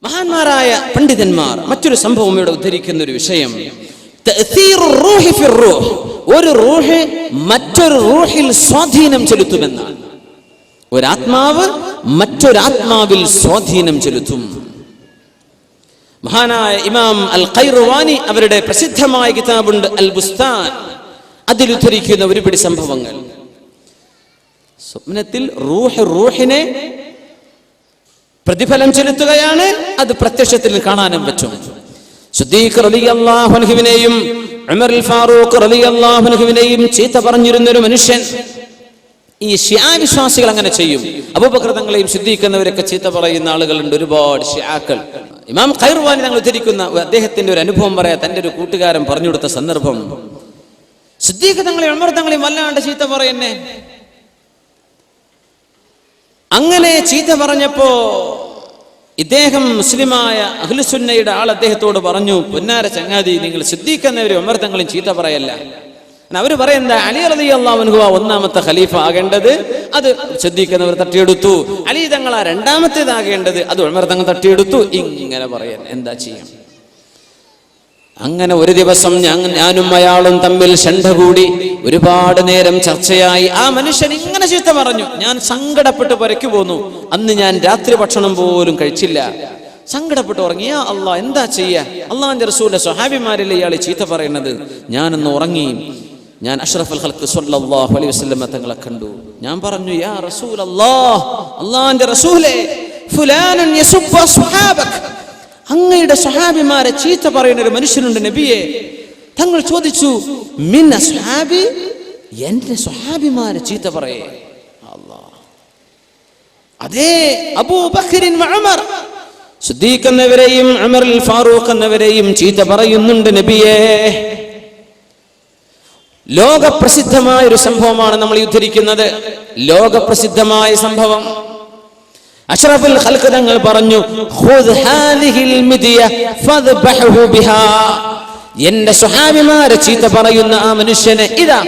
മഹാന്മാരായ പണ്ഡിതന്മാർ മറ്റൊരു സംഭവം ഇവിടെ ഉദ്ധരിക്കുന്ന ഒരു വിഷയം, ഒരു റൂഹ് മറ്റൊരു റൂഹിൽ സ്വാധീനം ചെലുത്തുമെന്നാണ്. ഒരാത്മാവ് മറ്റൊരാത്മാവിൽ സ്വാധീനം ചെലുത്തും. മഹാനായ ഇമാം അൽ ഖൈറുവാനി അവരുടെ പ്രസിദ്ധമായ കിതാബുണ്ട് അൽ ബുസ്താൻ, അതിൽ ഉദ്ധരിക്കുന്ന ഒരുപിടി സംഭവങ്ങൾ. സ്വപ്നത്തിൽ റൂഹിനെ പ്രതിഫലം ചെലുത്തുകയാണ്, അത് പ്രത്യക്ഷത്തിൽ കാണാനും പറ്റും. സിദ്ദീഖ് റളിയല്ലാഹു അൻഹുവിനെയും ഉമർ ഫാറൂഖ് റളിയല്ലാഹു അൻഹുവിനെയും ചീത്ത പറഞ്ഞിരുന്ന ഒരു മനുഷ്യൻ. ഈ ശിആ വിശ്വാസികൾ അങ്ങനെ ചെയ്യും. അബൂബക്കർ തങ്ങളെയും സിദ്ദീഖ് എന്നവരൊക്കെ ചീത്ത പറയുന്ന ആളുകളുണ്ട്, ഒരുപാട് ശിആക്കൾ. ഇമാം ഖൈറുവാനി തങ്ങൾ ഉദ്ധരിക്കുന്ന അദ്ദേഹത്തിന്റെ ഒരു അനുഭവം പറയാ. തന്റെ ഒരു കൂട്ടുകാരൻ പറഞ്ഞു കൊടുത്ത സന്ദർഭം, സിദ്ദീഖ് തങ്ങളെയും ഉമർ തങ്ങളെയും വല്ലാണ്ട് ചീത്ത പറയുന്നേ. അങ്ങനെ ചീത്ത പറഞ്ഞപ്പോ ഇദ്ദേഹം മുസ്ലിമായ അഹ്ലുസുന്നയുടെ ആൾ അദ്ദേഹത്തോട് പറഞ്ഞു, പൊന്നാര ചങ്ങാതി, നിങ്ങൾ സിദ്ദീഖ് എന്നവരും ഉമർ തങ്ങളെയും ചീത്ത പറയല്ല. അവര് പറയുന്നത് അലി റളിയല്ലാഹു അൻഹു ഒന്നാമത്തെ ഖലീഫ ആകേണ്ടത്, അത് സിദ്ദീഖ് എന്നവർ തട്ടിയെടുത്തു. അലി തങ്ങൾ രണ്ടാമത്തേതാകേണ്ടത്, അത് ഉമർ തങ്ങൾ തട്ടിയെടുത്തു. ഇങ്ങനെ പറയാൻ എന്താ ചെയ്യാം? അങ്ങനെ ഒരു ദിവസം ഞാനും അയാളും തമ്മിൽ ശണ്ട കൂടി, ഒരുപാട് നേരം ചർച്ചയായി. ആ മനുഷ്യൻ ഇങ്ങനെ ചീത്ത പറഞ്ഞു. ഞാൻ സങ്കടപ്പെട്ട് പുരയ്ക്കു പോന്നു. അന്ന് ഞാൻ രാത്രി ഭക്ഷണം പോലും കഴിച്ചില്ല, സങ്കടപ്പെട്ട് ഉറങ്ങി. യാ അല്ലാഹ്, എന്താ ചെയ്യാ? അള്ളാഹുവിന്റെ റസൂലിന്റെ സ്വഹാബിമാരല്ലേ ഇയാളെ ചീത്ത പറയുന്നത്? ഞാനൊന്ന് ഉറങ്ങി. ഞാൻ അഷ്റഫുൽ ഖൽഖ് സ്വല്ലല്ലാഹു അലൈഹി വസല്ലം തങ്ങളെ കണ്ടു. ഞാൻ പറഞ്ഞു, യാ റസൂലല്ലാഹ്, അള്ളാഹുവിന്റെ റസൂലേ, ഫുലാനുൻ യസുബ്ബു അസ്ഹാബക, അങ്ങയുടെ സ്വഹാബിമാരെ ചീത്ത പറയുന്ന ഒരു മനുഷ്യനുണ്ട് നബിയെ. തങ്ങൾ ചോദിച്ചു, മിൻ അസ്ഹാബി, എന്റെ സ്വഹാബിമാരെ ചീത്ത പറയേ? അല്ലാഹ്, അതേ അബൂബക്കറിൻ ഉമർ, സിദ്ദീഖ് എന്നവരെയും ഉമർ ഫാറൂഖ് എന്നവരെയും ചീത്ത പറയുന്നുണ്ട് നബിയെ. ലോകപ്രസിദ്ധമായ ഒരു സംഭവമാണ് നമ്മൾ ഉദ്ധരിക്കുന്നത്. ലോകപ്രസിദ്ധമായ സംഭവം. അഷ്റഫുൽ ഖൽഖ് തങ്ങൾ പറഞ്ഞു, ഖുദ് ഹാദിഹിൽ മിദിയ ഫദ്ബഹു ബിഹാ, എന്റെ സ്വഹാബിമാരെ ചീത്ത പറയുന്ന ആ മനുഷ്യനെ ഇതാ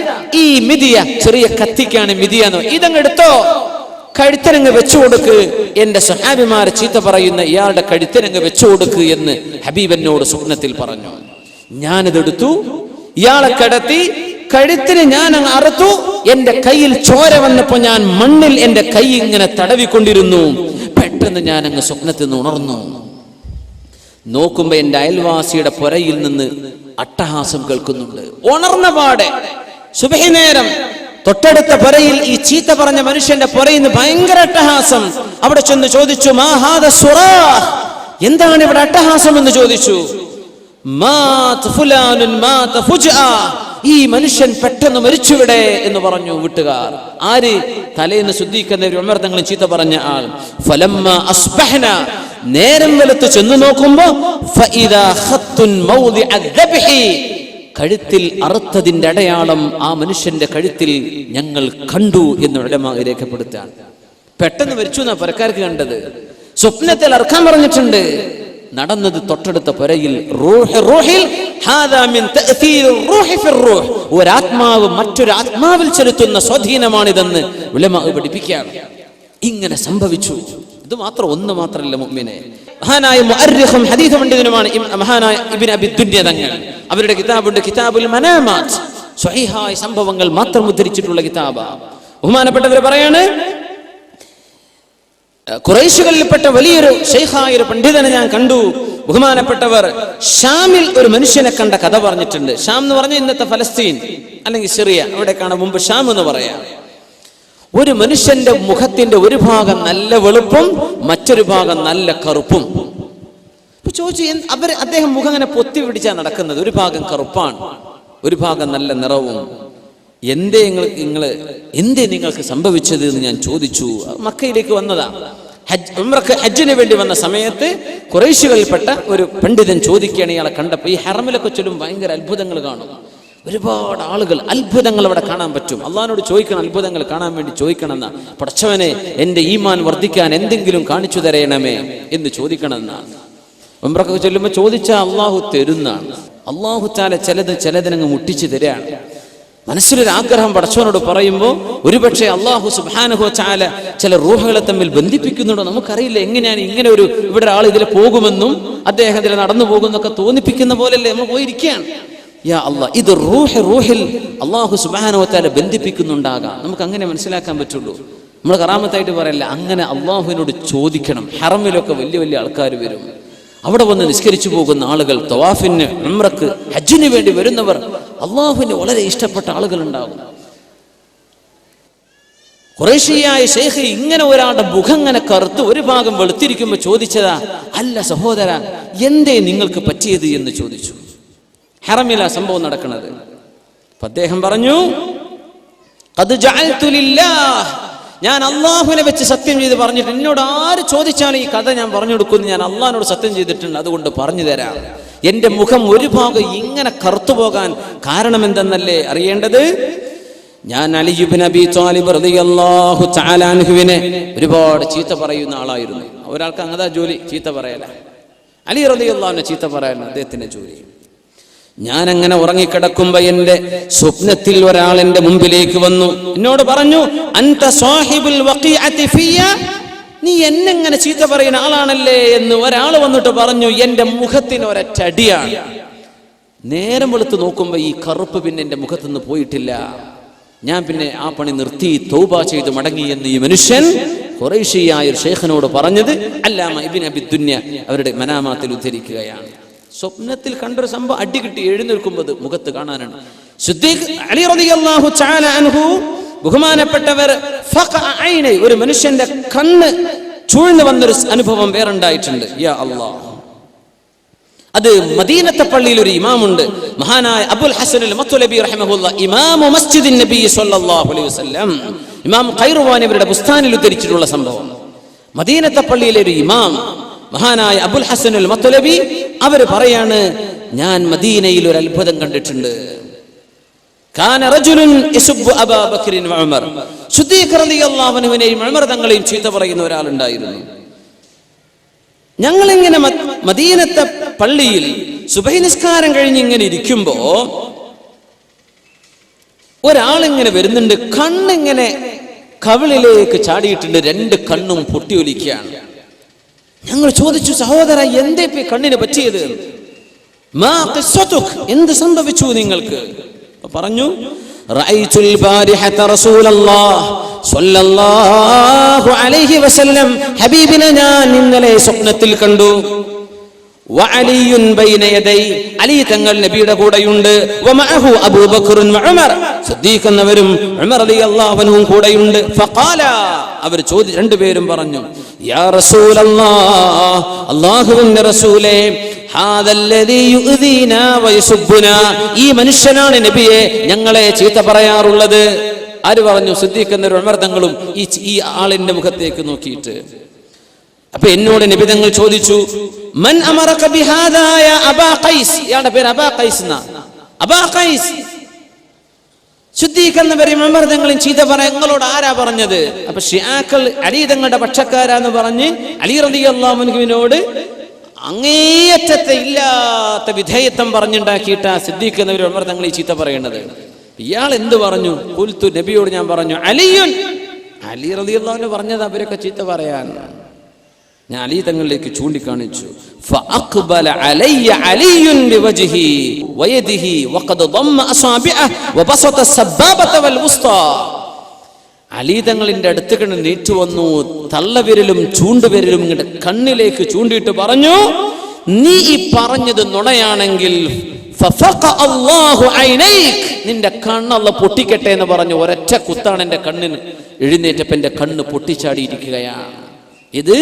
ഈ മിദിയ, ചെറിയ കത്തിക്കാണ് മിദിയ എന്ന്, ഇതങ്ങ് എടുത്തോ, കഴുത്തരങ്ങ് വെച്ചു കൊടുക്ക്. എന്റെ സ്വഹാബിമാരെ ചീത്ത പറയുന്ന ഇയാളുടെ കഴുത്തരങ്ങ് വെച്ചു കൊടുക്ക് എന്ന് ഹബീബനോട് സ്വപ്നത്തിൽ പറഞ്ഞു. ഞാനിതെടുത്തു, ഇയാളെ കടത്തി, കഴുത്തിന് ഞാൻ അങ്ങ് അറുത്തു. എന്റെ കയ്യിൽ ചോര വന്നപ്പോ ഞാൻ മണ്ണിൽ എന്റെ കൈ ഇങ്ങനെ തടവിക്കൊണ്ടിരുന്നു. പെട്ടെന്ന് ഞാൻ അങ്ങ് സ്വപ്നത്തിൽ നിന്ന് ഉണർന്നു. നോക്കുമ്പോ എന്റെ അയൽവാസിയുടെ പുരയിൽ നിന്ന് അട്ടഹാസം കേൾക്കുന്നുണ്ട്. ഉണർന്ന പാടെ സുബഹി നേരം തൊട്ടടുത്ത പുരയിൽ ഈ ചീത്ത പറഞ്ഞ മനുഷ്യന്റെ പുരയിൽ നിന്ന് ഭയങ്കര അട്ടഹാസം. അവിടെ ചെന്ന് ചോദിച്ചു, മാ ഹാദ സുറാഹ്, എന്താണ് ഇവിടെ അട്ടഹാസം എന്ന് ചോദിച്ചു. മാത് ഫുലാനുൻ മാത ഫുജ്ആ, ഈ മനുഷ്യൻ പെട്ടെന്ന് മരിച്ചുവിടെ എന്ന് പറഞ്ഞു വീട്ടുകാർ. ആര്? തലേന്ന് സിദ്ദീഖ് എന്നവർ ഉമർ തങ്ങൾ ചീത്ത പറഞ്ഞ ആൾ. ഫലമ്മ അസ്ബഹന, നേരം വെളുത്ത് ചെന്ന് നോക്കുമ്പോ ഫഇദാ ഖത്തുൻ മൗദിഅ ദബ്ഹി, കഴുത്തിൽ അറുത്തതിന്റെ അടയാളം ആ മനുഷ്യന്റെ കഴുത്തിൽ ഞങ്ങൾ കണ്ടു എന്ന് ഉലമാ രേഖപ്പെടുത്താൻ. പെട്ടെന്ന് മരിച്ചു എന്നാ പരക്കാർക്ക് കണ്ടത്. സ്വപ്നത്തിൽ അറുക്കാൻ പറഞ്ഞിട്ടുണ്ട്. നടന്നത് തൊട്ടടുത്ത പുരയിൽ. ഒരാത്മാവ് മറ്റൊരു ആത്മാവിൽ ചെലുത്തുന്ന സ്വാധീനമാണിതെന്ന് ഉലമാ പഠിപ്പിക്കുകയാണ്. ഇങ്ങനെ സംഭവിച്ചു. ഇത് മാത്രം, ഒന്ന് മാത്രമല്ല മുഅ്മിനെ. മഹാനായ മുഅർരിഖും ഹദീസ് പണ്ഡിതനുമാണ് മഹാനായ ഇബ്നു അബി ദുനിയ തങ്ങൾ. അവരുടെ കിതാബുണ്ട് കിതാബുൽ മനാമാത്ത്, സ്വഹീഹായ സംഭവങ്ങൾ മാത്രം ഉദ്ധരിച്ചിട്ടുള്ള കിതാബാ. ബഹുമാനപ്പെട്ടവർ പറയാണ്, ഖുറൈശുകളിൽപ്പെട്ട വലിയൊരു ശൈഖായ ഒരു പണ്ഡിതനെ ഞാൻ കണ്ടു. ബഹുമാനപ്പെട്ടവർ ഷാമിൽ ഒരു മനുഷ്യനെ കണ്ട കഥ പറഞ്ഞിട്ടുണ്ട്. ഷാം എന്ന് പറഞ്ഞാൽ ഇന്നത്തെ ഫലസ്തീൻ അല്ലെങ്കിൽ സിറിയ, അവിടേക്കാണ് മുമ്പ് ഷാം എന്ന് പറയാം. ഒരു മനുഷ്യന്റെ മുഖത്തിന്റെ ഒരു ഭാഗം നല്ല വെളുപ്പും മറ്റൊരു ഭാഗം നല്ല കറുപ്പും. ചോദിച്ചു, അദ്ദേഹം മുഖം അങ്ങനെ പൊത്തി പിടിച്ചാ നടക്കുന്നത്. ഒരു ഭാഗം കറുപ്പാണ്, ഒരു ഭാഗം നല്ല നിറവും. എന്തേ നിങ്ങൾക്ക് സംഭവിച്ചത് എന്ന് ഞാൻ ചോദിച്ചു. മക്കയിലേക്ക് വന്നതാ, ഹജ്ജിന് വേണ്ടി വന്ന സമയത്ത് ഖുറൈശികളിൽപ്പെട്ട ഒരു പണ്ഡിതൻ ചോദിക്കുകയാണ് ഇയാളെ കണ്ടപ്പോൾ. ഈ ഹറമിലൊക്കെ ചൊല്ലും ഭയങ്കര അത്ഭുതങ്ങൾ കാണും. ഒരുപാട് ആളുകൾ അത്ഭുതങ്ങൾ അവിടെ കാണാൻ പറ്റും. അള്ളാഹിനോട് ചോദിക്കണം, അത്ഭുതങ്ങൾ കാണാൻ വേണ്ടി ചോദിക്കണം എന്നാ. പടച്ചവനെ, എന്റെ ഈമാൻ വർദ്ധിക്കാൻ എന്തെങ്കിലും കാണിച്ചു തരയണമേ എന്ന് ചോദിക്കണം എന്നാണ്. ഉംറക്ക് ചൊല്ലുമ്പോൾ ചോദിച്ചാൽ അള്ളാഹു തരുന്നാണ്. അള്ളാഹു താല ചിലതിനങ്ങ് മുട്ടിച്ചു തരാണ്. മനസ്സിലൊരു ആഗ്രഹം പടച്ചവനോട് പറയുമ്പോൾ ഒരുപക്ഷെ അല്ലാഹു സുബ്ഹാനഹു വ തആല ചില റൂഹുകളെ തമ്മിൽ ബന്ധിപ്പിക്കുന്നുണ്ടോ നമുക്കറിയില്ല. എങ്ങനെയാണ് ഇങ്ങനെ ഇവിടെ ഒരാൾ ഇതിൽ പോകുമെന്നും അദ്ദേഹം ഇതിൽ നടന്നു പോകുന്നൊക്കെ തോന്നിപ്പിക്കുന്ന പോലെയല്ലേ നമ്മൾ പോയിരിക്കുകയാണ്. യാ അല്ലാഹ്, ഇത് റൂഹിൽ അല്ലാഹു സുബ്ഹാനഹു വ തആല ബന്ധിപ്പിക്കുന്നുണ്ടാകാം. നമുക്ക് അങ്ങനെ മനസ്സിലാക്കാൻ പറ്റുള്ളൂ. നമ്മൾ കറാമത്തായിട്ട് പറയല്ല, അങ്ങനെ അള്ളാഹുവിനോട് ചോദിക്കണം. ഹറമിലൊക്കെ വലിയ വലിയ ആൾക്കാർ വരും, അവിടെ വന്ന് നിസ്കരിച്ചു പോകുന്ന ആളുകൾ, തവാഫിന്, ഉംറക്ക്, ഹജ്ജിന് വേണ്ടി വരുന്നവർ, അള്ളാഹുവിന് വളരെ ഇഷ്ടപ്പെട്ട ആളുകൾ ഉണ്ടാകും. ഖുറൈശിയായ ശൈഖ് ഇങ്ങനെ ഒരാളുടെ മുഖം ഇങ്ങനെ കറുത്ത് ഒരു ഭാഗം വെളുത്തിരിക്കുമ്പോൾ ചോദിച്ചതാ, അല്ല സഹോദര, എന്തേ നിങ്ങൾക്ക് പറ്റിയത് എന്ന് ചോദിച്ചു. ഹറമിലാ സംഭവം നടക്കുന്നത്. അപ്പൊ അദ്ദേഹം പറഞ്ഞു, ഖദ് ജഅൽതു ലില്ലാഹ്, ഞാൻ അള്ളാഹുവിനെ വെച്ച് സത്യം ചെയ്ത് പറഞ്ഞിട്ട്, എന്നോട് ആര് ചോദിച്ചാലും ഈ കഥ ഞാൻ പറഞ്ഞു കൊടുക്കുന്നു, ഞാൻ അള്ളാഹിനോട് സത്യം ചെയ്തിട്ടുണ്ട്, അതുകൊണ്ട് പറഞ്ഞു തരാം. എന്റെ മുഖം ഒരു ഭാഗം ഇങ്ങനെ കറുത്തു പോകാൻ കാരണം എന്തെന്നല്ലേ അറിയേണ്ടത്? ഞാൻ അലി ഇബ്നു അബീ ത്വാലിബ് റളിയല്ലാഹു തആല അൻഹുവിനെ ഒരുപാട് ചീത്ത പറയുന്ന ആളായിരുന്നു. ഒരാൾക്ക് അങ്ങതാ ജോലി, ചീത്ത പറയല. അലി റളിയല്ലാഹു അൻഹു ചീത്ത പറയാനാണ് അദ്ദേഹത്തിന്റെ ജോലി. ഞാൻ അങ്ങനെ ഉറങ്ങിക്കിടക്കുമ്പോ എന്റെ സ്വപ്നത്തിൽ ഒരാൾ എന്റെ മുമ്പിലേക്ക് വന്നു, എന്നോട് പറഞ്ഞു, അൻത സാഹിബുൽ വഖീഅതി ഫിയ, നീ എന്നെങ്ങനെ ചീത്ത പറയുന്ന ആളാണല്ലേ എന്ന് ഒരാൾ വന്നിട്ട് പറഞ്ഞു. എന്റെ മുഖത്തിന് ഒരറ്റടിയാണ്. നേരം വെളുത്ത് നോക്കുമ്പോ ഈ കറുപ്പ് പിന്നെ എന്റെ മുഖത്തുനിന്ന് പോയിട്ടില്ല. ഞാൻ പിന്നെ ആ പണി നിർത്തി തൗബ ചെയ്ത് മടങ്ങി എന്ന് ഈ മനുഷ്യൻ ഖുറൈശിയായ ഒരു ശൈഖിനോട് പറഞ്ഞത് അല്ലാമ ഇബ്നു അബി ദുനിയ അവരുടെ മനാമാത്തിൽ ഉദ്ധരിക്കുകയാണ്. സ്വപ്നത്തിൽ കണ്ടൊരു സംഭവം അടി കിട്ടി എഴുന്നേൽക്കുമ്പോൾ മുഖത്ത് കാണാനാണ്. സിദ്ദീഖ് അലി റളിയല്ലാഹു തആല അൻഹു ബഹുമാനപ്പെട്ടവർ ഒരു മനുഷ്യന്റെ കണ്ണ് ചൂഴ്ന്നു വന്നൊരു അനുഭവം വേറുണ്ടായിട്ടുണ്ട്. യാ അല്ലാഹ്, അത് മദീനത്തെ പള്ളിയിൽ ഒരു ഇമാമുണ്ട്, മഹാനായ അബുൽ ഹസൻ അൽ മത്ലബി റഹിമഹുല്ലാ, ഇമാമു മസ്ജിദിൻ നബി സല്ലല്ലാഹു അലൈഹി വസല്ലം, ഇമാം ഖൈറുവാനി അവരുടെ ബുസ്താനിൽ ഉദ്ധരിച്ചിട്ടുള്ള സംഭവം. മദീനത്തെ പള്ളിയിലെ ഒരു ഇമാം മഹാനായ അബുൽ ഹസൻ അൽ മത്ലബി അവര് പറയാണ്, ഞാൻ മദീനയിൽ ഒരു അത്ഭുതം കണ്ടിട്ടുണ്ട്. കാന റജുലുൻ യസുബ്ബു അബൂ ബക്കറിൻ വ ഉമർ, സിദ്ദീഖ് റളിയല്ലാഹു അൻഹുവിനെയും ഉമർ തങ്ങളെയും ചീത്ത പറയുന്ന ഒരാളുണ്ടായിരുന്നു. ഞങ്ങളിങ്ങനെ മദീനത്തെ പള്ളിയിൽ സുബഹി നിസ്കാരം കഴിഞ്ഞ് ഇങ്ങനെ ഇരിക്കുമ്പോ ഒരാളിങ്ങനെ വരുന്നുണ്ട്, കണ്ണിങ്ങനെ കവിളിലേക്ക് ചാടിയിട്ടുണ്ട്, രണ്ട് കണ്ണും പൊട്ടിയൊലിക്കുകയാണ്. ഞങ്ങൾ ചോദിച്ചു, സഹോദര, എന്തേ കണ്ണിന് പറ്റിയത്? മാ ഖിസ്സതുക്, എന്ത് സംഭവിച്ചു നിങ്ങൾക്ക്? പറഞ്ഞു, റഅയ്തുൽ ബാരിഹത റസൂലല്ലാഹ് സ്വല്ലല്ലാഹു അലൈഹി വസല്ലം, ഹബീബിനെ ഞാൻ ഇന്നലെ സ്വപ്നത്തിൽ കണ്ടു. വഅലിയുൻ ബൈന യദൈ, അലി തങ്ങൾ നബിയുടെ കൂടെയുണ്ട്. വമഅഹു അബൂബക്കറുൻ വഉമർ, സിദ്ദീഖ് എന്നവരും ഉമർ റളിയല്ലാഹു അൻഹു കൂടെയുണ്ട്. ഫഖാല, അവർ രണ്ടുപേരും പറഞ്ഞു, യാ റസൂലല്ലാഹ്, അല്ലാഹുവിന്റെ റസൂലേ, ഹാദല്ലദീ യുഅ്ദീനാ വയസുബ്ബുനാ, ഈ മനുഷ്യനാണ് നബിയെ ഞങ്ങളെ ചീത്ത പറയാറുള്ളത്. ആര് പറഞ്ഞു? സിദ്ദീഖ് എന്നവരും ഉമർ തങ്ങളും ഈ ആളിന്റെ മുഖത്തേക്ക് നോക്കിയിട്ട്. അപ്പൊ എന്നോട് നബി തങ്ങൾ ചോദിച്ചു, മൻ അമറക ബിഹാദാ യാ അബാ ഖൈസ്, ഇയാളുടെ പേര് അബാ ഖൈസ് എന്നാ. അബാ ഖൈസ്, സിദ്ദീഖ് എന്നവരും ഉമർ തങ്ങളും ചീത്ത പറയാൻ നിങ്ങളോട് ആരാ പറഞ്ഞത്? അപ്പൊ ഷിയാക്കൾ അലി തങ്ങളുടെ പക്ഷക്കാരാന്ന് പറഞ്ഞ് അലി റളിയല്ലാഹു അൻഹുവിനോട് അങ്ങേയറ്റത്തെ ഇല്ലാത്ത വിധേയത്വം പറഞ്ഞുണ്ടാക്കിയിട്ടാ സിദ്ദീഖ് എന്നവരും ഉമർ തങ്ങൾ ഈ ചീത്ത പറയുന്നത്. ഇയാൾ എന്ത് പറഞ്ഞു? ഖുൽതു, നബിയോട് ഞാൻ പറഞ്ഞു, അലിയുൻ, അലി റളിയല്ലാഹു അൻഹു പറഞ്ഞത് അവരൊക്കെ ചീത്ത പറയാൻ. ഞാൻ അലി തങ്ങളിലേക്ക് ചൂണ്ടിക്കാണിച്ചു. ഫഅഖ്ബല അലയ്യ അലിയുൻ ബിവജ്ഹി വയദിഹി വഖദ് ദമ്മ അസാബിഅഹ വബസത സബ്ബാബത വൽ വുസ്താ, അലി തങ്ങളിന്റെ അടുത്ത് കണ്ട് നീറ്റു വന്നു, തള്ളവിരലും ചൂണ്ടുവിരലും ഇങ്ങോട്ട് കണ്ണിലേക്ക് ചൂണ്ടിയിട്ട് പറഞ്ഞു, നീ ഈ പറഞ്ഞത് നുണയാണെങ്കിൽ നിന്റെ കണ്ണല്ല പൊട്ടിക്കട്ടെ എന്ന് പറഞ്ഞു. ഒരൊറ്റ കുത്താണ് എന്റെ കണ്ണിന് എഴുന്നേറ്റപ്പോ എന്റെ കണ്ണ് പൊട്ടിച്ചാടിയിരിക്കുകയാണ്. ഇത്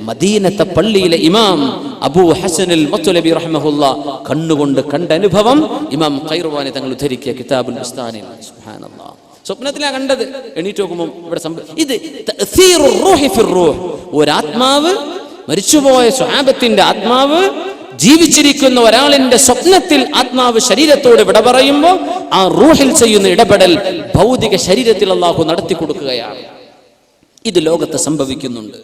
മദീനത്തെ പള്ളിയിലെ ഇമാം അബൂ ഹസൻ അൽ മത്ലബി റഹ്മഹുല്ലാ കണ്ണുകൊണ്ട് കണ്ട അനുഭവം ഇമാം ഖൈറുവാനി തങ്ങൾ ഉദ്ധരിക്കിയ കിതാബുൽ ബുസ്താനിൽ. സുബ്ഹാനല്ലാഹ്, സ്വപ്നത്തിലാണ് കണ്ടത്. എണീറ്റ് നോക്കുമ്പോൾ ഇവിടെ ഇത് തഅ്സീറുർ റൂഹി ഫിർ റൂഹ്, ഒരാത്മാവ്, മരിച്ചുപോയ സ്വഹാബത്തിന്റെ ആത്മാവ് ജീവിച്ചിരിക്കുന്ന ഒരാളിന്റെ സ്വപ്നത്തിൽ ആത്മാവ് ശരീരത്തോട് വിട പറയുമ്പോൾ ആ റൂഹിൽ ചെയ്യുന്ന ഇടപെടൽ ഭൗതിക ശരീരത്തിൽ അല്ലാഹു നടത്തി കൊടുക്കുകയാണ്. ഇത് ലോകത്ത് സംഭവിക്കുന്നുണ്ട്.